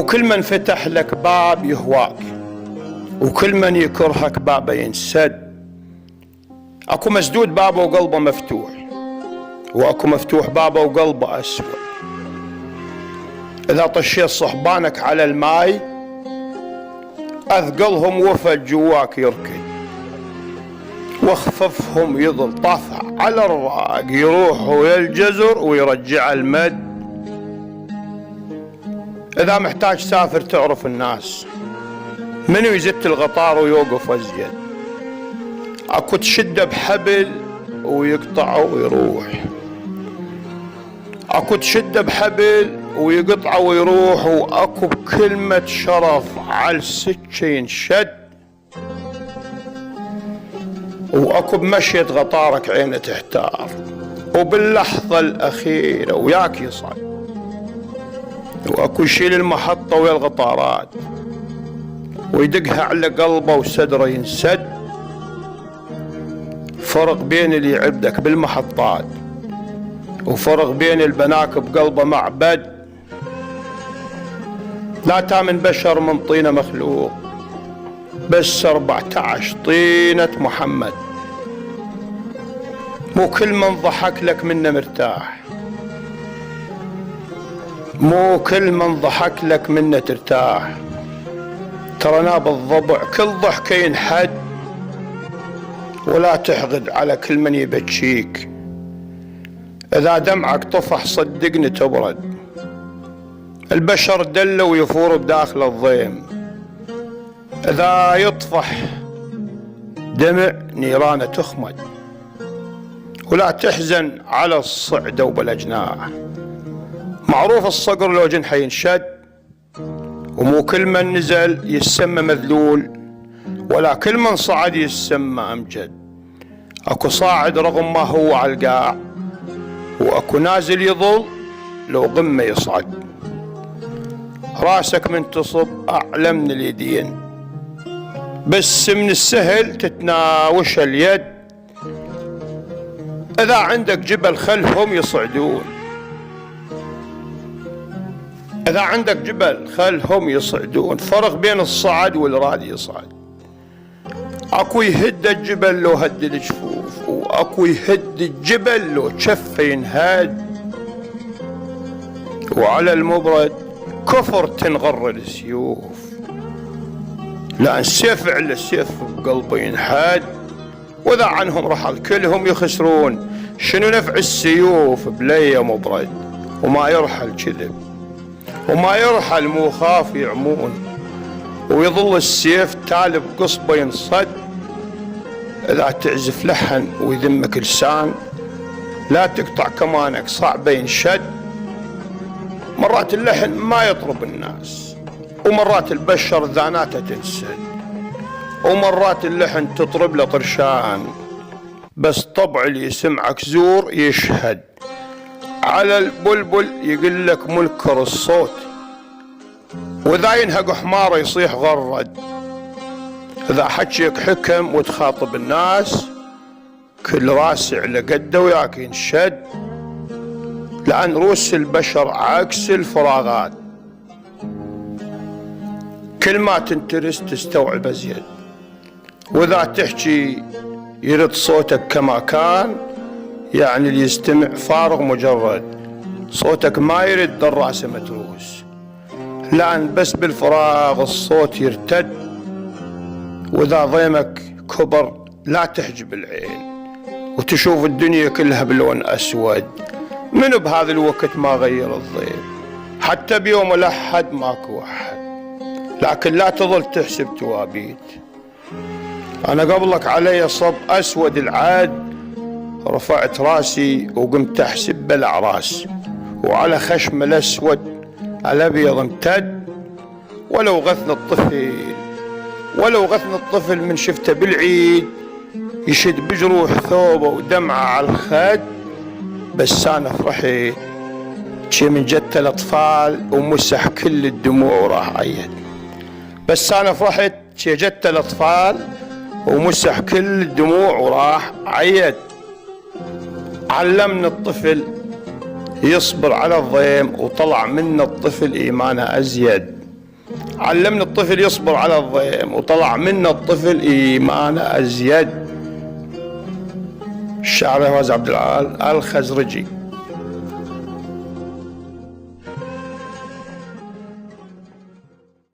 وكل من فتح لك باب يهواك، وكل من يكرهك بابه ينسد. اكو مسدود بابه وقلبه مفتوح، واكو مفتوح بابه وقلبه اسود. اذا طشيت صحبانك على الماي اثقلهم وفد جواك يركد، واخففهم يظل طافع على الراق يروحوا للجزر ويرجع المد. اذا محتاج سافر تعرف الناس منو يزت الغطار ويوقف ازيد. اكو تشده بحبل ويقطعه ويروح، اكو تشده بحبل ويقطعه ويروح، واكو بكلمة شرف على السكة ينشد، واكو بمشية غطارك عينه تحتار، وباللحظة الأخيرة وياك يصعد، واكو يشيل المحطة ويا الغطارات ويدقها على قلبه وصدره ينسد. فرق بين اللي يعبدك بالمحطات وفرق بين البناك بقلبه معبد. لا تامن بشر من طينة مخلوق، بس 14 طينة محمد. مو كل من ضحك لك منه مرتاح، مو كل من ضحك لك منه ترتاح. ترى ناب الضبع كل ضحكة ينحد، ولا تحقد على كل من يبكيك. إذا دمعك طفح صدقني تبرد، البشر دلوا ويفور بداخل الضيم. إذا يطفح دمع نيرانه تخمد، ولا تحزن على الصعدة وبالأجناح. معروف الصقر لو جنحه ينشد، ومو كل من نزل يسمى مذلول، ولا كل من صعد يسمى أمجد. أكو صاعد رغم ما هو على القاع، وأكو نازل يظل لو قمة يصعد. راسك من تصب أعلى من اليدين، بس من السهل تتناوش اليد. إذا عندك جبل خلهم يصعدون، إذا عندك جبل خلهم يصعدون. فرق بين الصعد والراد يصعد. اكو يهد الجبل لو هد الجفوف، واكو يهد الجبل لو جفه ينهد. وعلى المبرد كفر تنغر السيوف، لأن السيف على السيف بقلبه ينحد. واذا عنهم رحل كلهم يخسرون، شنو نفع السيوف بلي مبرد؟ وما يرحل كذب، وما يرحل مو خاف يعمون، ويظل السيف تالب قصبه ينصد. اذا تعزف لحن ويذمك لسان، لا تقطع كمانك صعبه ينشد. مرات اللحن ما يطرب الناس، ومرات البشر ذاناته تنسد، ومرات اللحن تطرب له طرشان. بس طبع اللي يسمعك زور يشهد، على البلبل يقول لك منكر الصوت، واذا ينهق حماره يصيح غرد. اذا حكيك حكم وتخاطب الناس، كل راسع لقده وياك ينشد. لأن رؤوس البشر عكس الفراغات، كل ما تنترس تستوعب أزيد. وإذا تحكي يرد صوتك كما كان، يعني اللي يستمع فارغ مجرد. صوتك ما يرد الراسة متروس، لأن بس بالفراغ الصوت يرتد. وإذا ضيمك كبر لا تحجب العين، وتشوف الدنيا كلها بلون أسود. منو بهذا الوقت ما غير الضيم؟ حتى بيوم الأحد ماكو أحد، لكن لا تظل تحسب توابيت. أنا قبلك علي صب أسود العاد، رفعت راسي وقمت أحسب بالأعراس، وعلى خشم الأسود الأبيض امتد. ولو غثني الطفل من شفته بالعيد، يشد بجروح ثوبه ودمعه على الخد. بس أنا فرحت شي من جت الأطفال ومسح كل الدموع وراح عيد. بس أنا فرحت شي جت الأطفال ومسح كل الدموع وراح عيد. علمنا الطفل يصبر على الضيم، وطلع منا الطفل إيمانه أزيد. علمنا الطفل يصبر على الضيم، وطلع منا الطفل إيمانه أزيد. الشاعر فواز عبد العال الخزرجي.